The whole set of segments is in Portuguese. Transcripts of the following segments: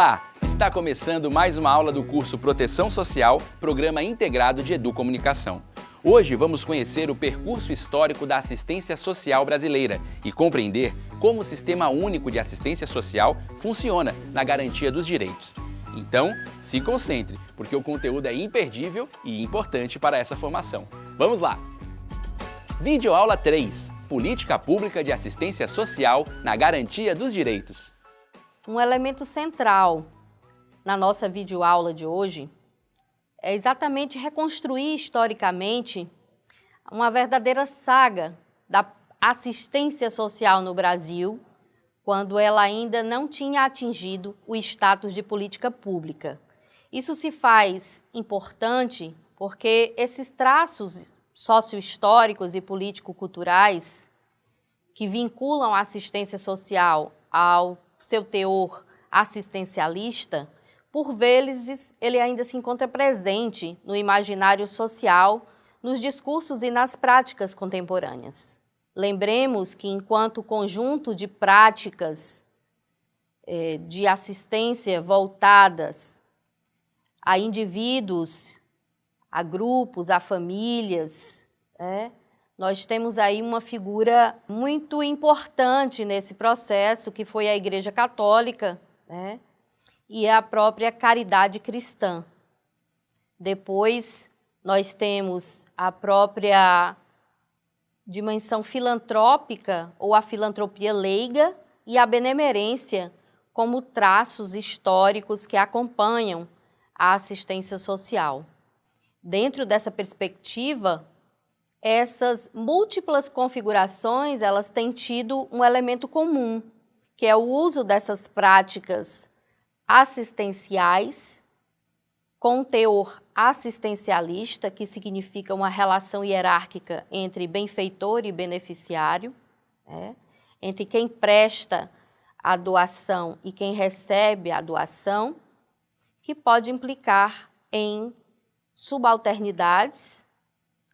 Olá! Está começando mais uma aula do curso Proteção Social, Programa Integrado de Educomunicação. Hoje vamos conhecer o percurso histórico da assistência social brasileira e compreender como o Sistema Único de Assistência Social funciona na garantia dos direitos. Então, se concentre, porque o conteúdo é imperdível e importante para essa formação. Vamos lá! Videoaula 3. Política Pública de Assistência Social na Garantia dos Direitos. Um elemento central na nossa videoaula de hoje é exatamente reconstruir historicamente uma verdadeira saga da assistência social no Brasil, quando ela ainda não tinha atingido o status de política pública. Isso se faz importante porque esses traços socio-históricos e político-culturais que vinculam a assistência social ao seu teor assistencialista, por vezes ele ainda se encontra presente no imaginário social, nos discursos e nas práticas contemporâneas. Lembremos que, enquanto conjunto de práticas de assistência voltadas a indivíduos, a grupos, a famílias, nós temos aí uma figura muito importante nesse processo, que foi a Igreja Católica, e a própria caridade cristã. Depois, nós temos a própria dimensão filantrópica, ou a filantropia leiga, e a benemerência, como traços históricos que acompanham a assistência social. Dentro dessa perspectiva, essas múltiplas configurações, elas têm tido um elemento comum, que é o uso dessas práticas assistenciais, com teor assistencialista, que significa uma relação hierárquica entre benfeitor e beneficiário, entre quem presta a doação e quem recebe a doação, que pode implicar em subalternidades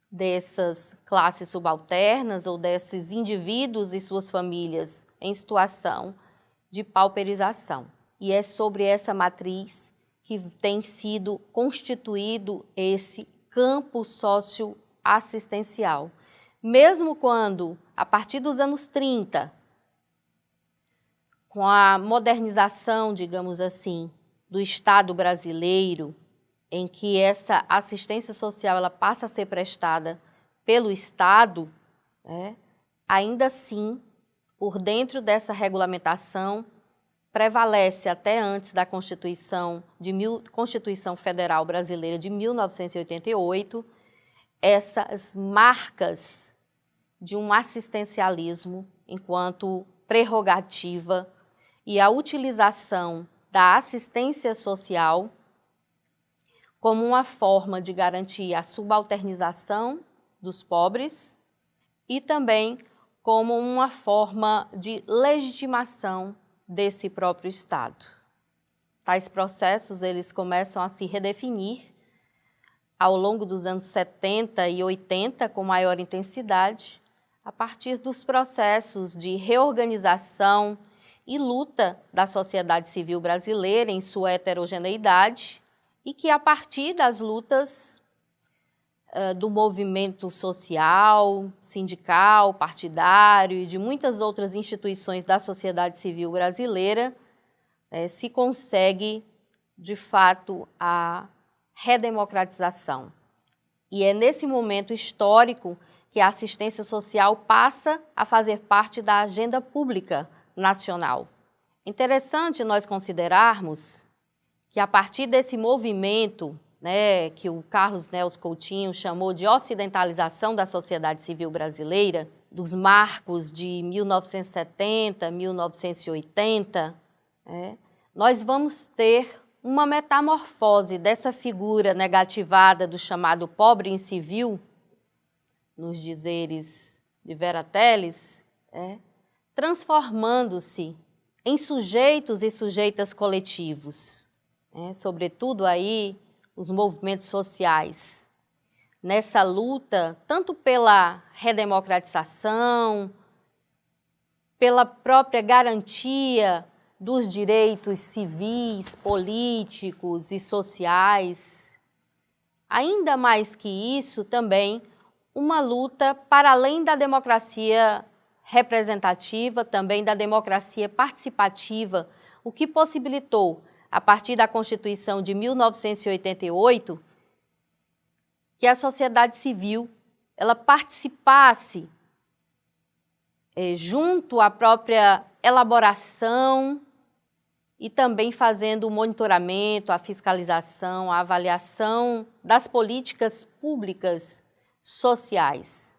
dessas classes subalternas ou desses indivíduos e suas famílias em situação de pauperização. E é sobre essa matriz que tem sido constituído esse campo socioassistencial. Mesmo quando, a partir dos anos 30, com a modernização, digamos assim, do Estado brasileiro, em que essa assistência social ela passa a ser prestada pelo Estado, ainda assim, por dentro dessa regulamentação, prevalece até antes da Constituição Federal Brasileira de 1988, essas marcas de um assistencialismo enquanto prerrogativa e a utilização da assistência social como uma forma de garantir a subalternização dos pobres e também como uma forma de legitimação desse próprio Estado. Tais processos eles começam a se redefinir ao longo dos anos 70 e 80 com maior intensidade, a partir dos processos de reorganização e luta da sociedade civil brasileira em sua heterogeneidade, e que a partir das lutas do movimento social, sindical, partidário e de muitas outras instituições da sociedade civil brasileira, se consegue, de fato, a redemocratização. E é nesse momento histórico que a assistência social passa a fazer parte da agenda pública nacional. Interessante nós considerarmos que a partir desse movimento, que o Carlos Nelson Coutinho chamou de ocidentalização da sociedade civil brasileira, dos marcos de 1970, 1980, nós vamos ter uma metamorfose dessa figura negativada do chamado pobre incivil, nos dizeres de Vera Teles, transformando-se em sujeitos e sujeitas coletivos, sobretudo aí os movimentos sociais, nessa luta tanto pela redemocratização, pela própria garantia dos direitos civis, políticos e sociais. Ainda mais que isso, também uma luta para além da democracia representativa, também da democracia participativa, o que possibilitou, a partir da Constituição de 1988, que a sociedade civil ela participasse junto à própria elaboração e também fazendo o monitoramento, a fiscalização, a avaliação das políticas públicas sociais.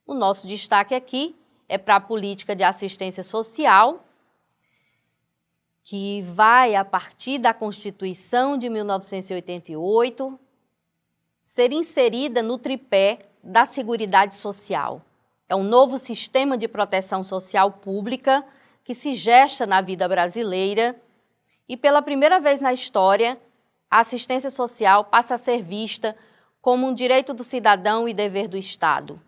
O nosso destaque aqui é para a política de assistência social, que vai, a partir da Constituição de 1988, ser inserida no tripé da Seguridade Social. É um novo sistema de proteção social pública que se gesta na vida brasileira e, pela primeira vez na história, a assistência social passa a ser vista como um direito do cidadão e dever do Estado,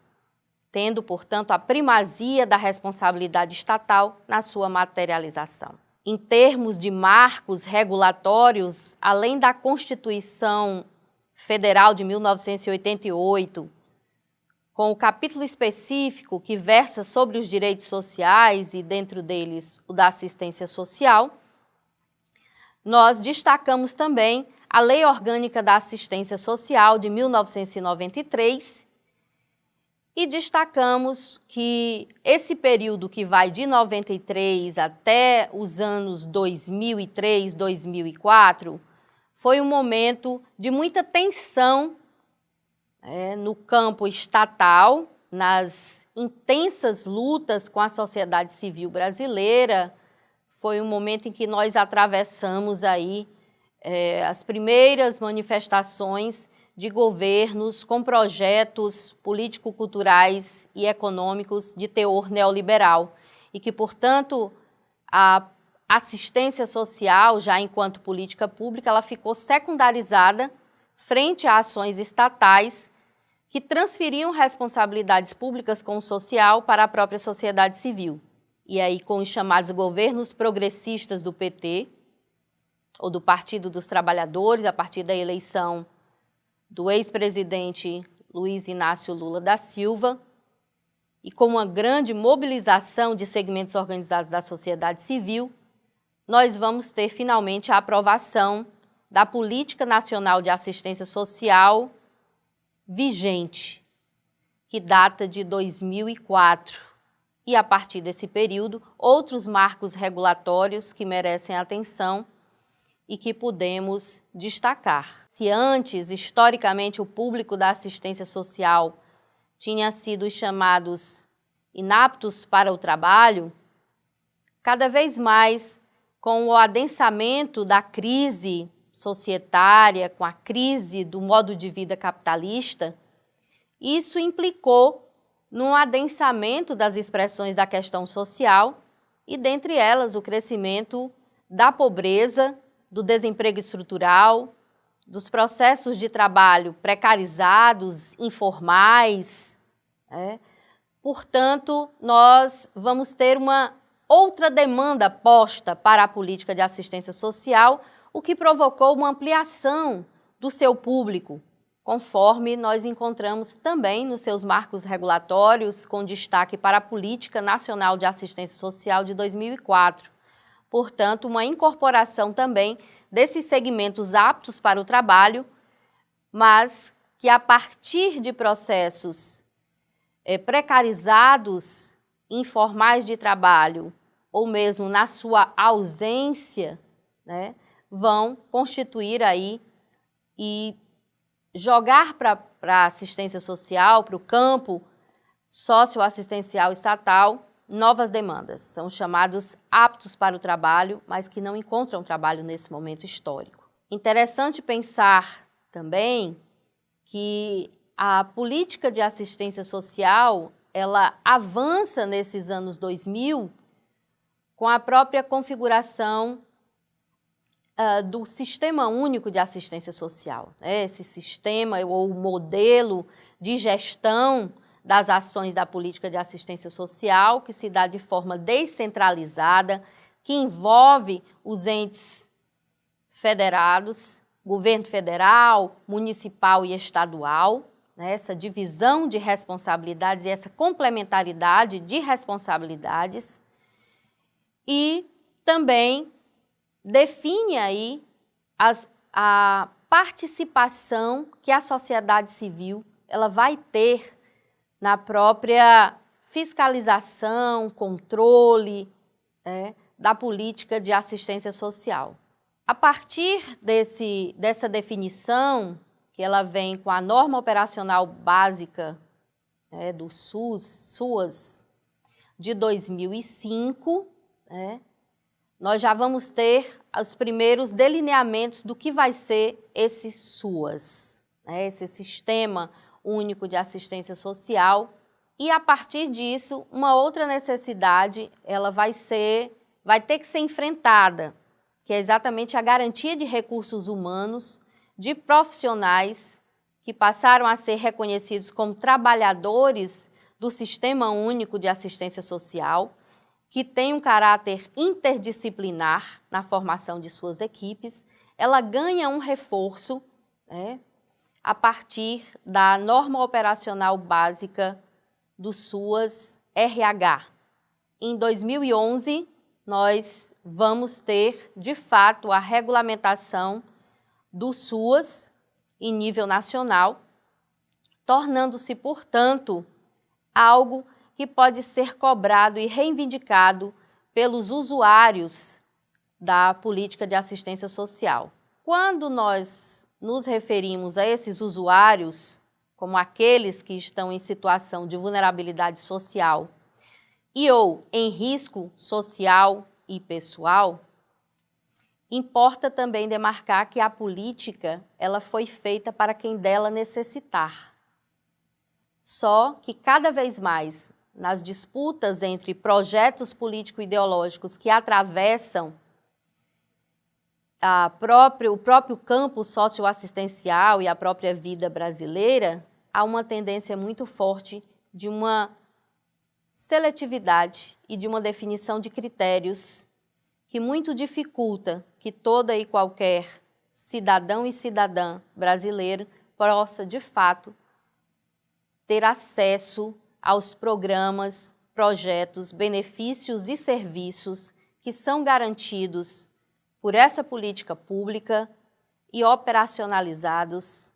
tendo, portanto, a primazia da responsabilidade estatal na sua materialização. Em termos de marcos regulatórios, além da Constituição Federal de 1988, com o capítulo específico que versa sobre os direitos sociais e, dentro deles, o da assistência social, nós destacamos também a Lei Orgânica da Assistência Social de 1993 e destacamos que esse período que vai de 93 até os anos 2003, 2004, foi um momento de muita tensão no campo estatal, nas intensas lutas com a sociedade civil brasileira. Foi um momento em que nós atravessamos aí as primeiras manifestações de governos com projetos político-culturais e econômicos de teor neoliberal e que, portanto, a assistência social, já enquanto política pública, ela ficou secundarizada frente a ações estatais que transferiam responsabilidades públicas com o social para a própria sociedade civil. E aí, com os chamados governos progressistas do PT, ou do Partido dos Trabalhadores, a partir da eleição do ex-presidente Luiz Inácio Lula da Silva, e com uma grande mobilização de segmentos organizados da sociedade civil, nós vamos ter finalmente a aprovação da Política Nacional de Assistência Social vigente, que data de 2004. E, a partir desse período, outros marcos regulatórios que merecem atenção e que podemos destacar. Se antes, historicamente, o público da assistência social tinha sido os chamados inaptos para o trabalho, cada vez mais, com o adensamento da crise societária, com a crise do modo de vida capitalista, isso implicou num adensamento das expressões da questão social e, dentre elas, o crescimento da pobreza, do desemprego estrutural, dos processos de trabalho precarizados, informais. Portanto, nós vamos ter uma outra demanda posta para a política de assistência social, o que provocou uma ampliação do seu público, conforme nós encontramos também nos seus marcos regulatórios, com destaque para a Política Nacional de Assistência Social de 2004. Portanto, uma incorporação também desses segmentos aptos para o trabalho, mas que a partir de processos precarizados, informais de trabalho, ou mesmo na sua ausência, vão constituir aí e jogar para a assistência social, para o campo socioassistencial estatal, novas demandas. São chamados aptos para o trabalho, mas que não encontram trabalho nesse momento histórico. Interessante pensar também que a política de assistência social, ela avança nesses anos 2000 com a própria configuração do Sistema Único de Assistência Social. Esse sistema ou modelo de gestão das ações da política de assistência social, que se dá de forma descentralizada, que envolve os entes federados, governo federal, municipal e estadual, né? Essa divisão de responsabilidades e essa complementaridade de responsabilidades, e também define aí a participação que a sociedade civil ela vai ter na própria fiscalização, controle, né, da política de assistência social. A partir dessa definição, que ela vem com a norma operacional básica, né, do SUAS de 2005, né, nós já vamos ter os primeiros delineamentos do que vai ser esse SUAS, né, esse Sistema Único de Assistência Social. E a partir disso, uma outra necessidade ela vai ter que ser enfrentada, que é exatamente a garantia de recursos humanos de profissionais que passaram a ser reconhecidos como trabalhadores do Sistema Único de Assistência Social, que tem um caráter interdisciplinar na formação de suas equipes. Ela ganha um reforço, né, a partir da norma operacional básica do SUAS-RH. Em 2011, nós vamos ter, de fato, a regulamentação do SUAS em nível nacional, tornando-se, portanto, algo que pode ser cobrado e reivindicado pelos usuários da política de assistência social. Quando nós nos referimos a esses usuários, como aqueles que estão em situação de vulnerabilidade social e ou em risco social e pessoal, importa também demarcar que a política ela foi feita para quem dela necessitar. Só que cada vez mais, nas disputas entre projetos político-ideológicos que atravessam o próprio campo socioassistencial e a própria vida brasileira, há uma tendência muito forte de uma seletividade e de uma definição de critérios que muito dificulta que toda e qualquer cidadão e cidadã brasileiro possa, de fato, ter acesso aos programas, projetos, benefícios e serviços que são garantidos por essa política pública e operacionalizados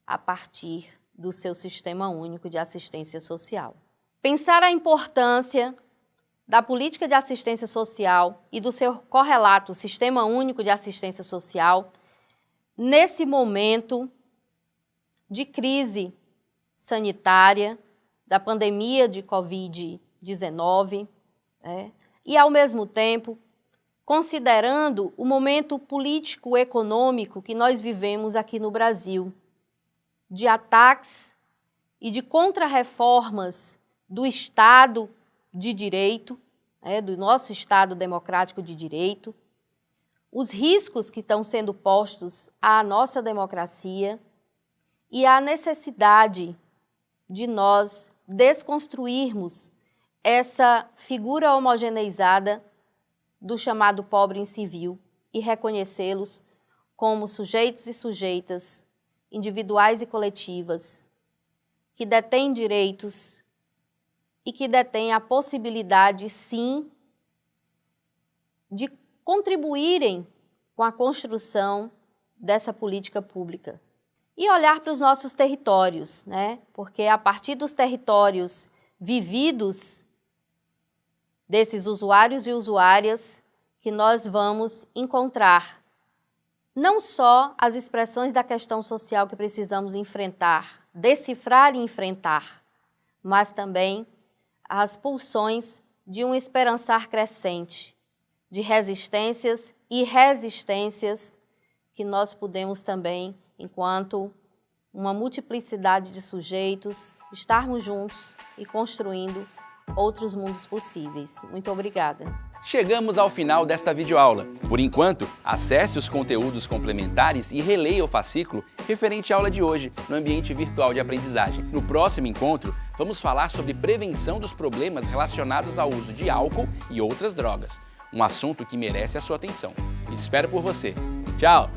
a partir do seu Sistema Único de Assistência Social. Pensar a importância da política de assistência social e do seu correlato, o Sistema Único de Assistência Social, nesse momento de crise sanitária, da pandemia de Covid-19, né? E, ao mesmo tempo, considerando o momento político-econômico que nós vivemos aqui no Brasil, de ataques e de contrarreformas do Estado de Direito, do nosso Estado democrático de direito, os riscos que estão sendo postos à nossa democracia e a necessidade de nós desconstruirmos essa figura homogeneizada do chamado pobre incivil e reconhecê-los como sujeitos e sujeitas individuais e coletivas que detêm direitos e que detêm a possibilidade, sim, de contribuírem com a construção dessa política pública. E olhar para os nossos territórios, né? Porque é a partir dos territórios vividos desses usuários e usuárias que nós vamos encontrar não só as expressões da questão social que precisamos enfrentar, decifrar e enfrentar, mas também as pulsões de um esperançar crescente, de resistências e resistências que nós podemos também, enquanto uma multiplicidade de sujeitos, estarmos juntos e construindo outros mundos possíveis. Muito obrigada. Chegamos ao final desta videoaula. Por enquanto, acesse os conteúdos complementares e releia o fascículo referente à aula de hoje no ambiente virtual de aprendizagem. No próximo encontro, vamos falar sobre prevenção dos problemas relacionados ao uso de álcool e outras drogas. um assunto que merece a sua atenção. Espero por você. Tchau!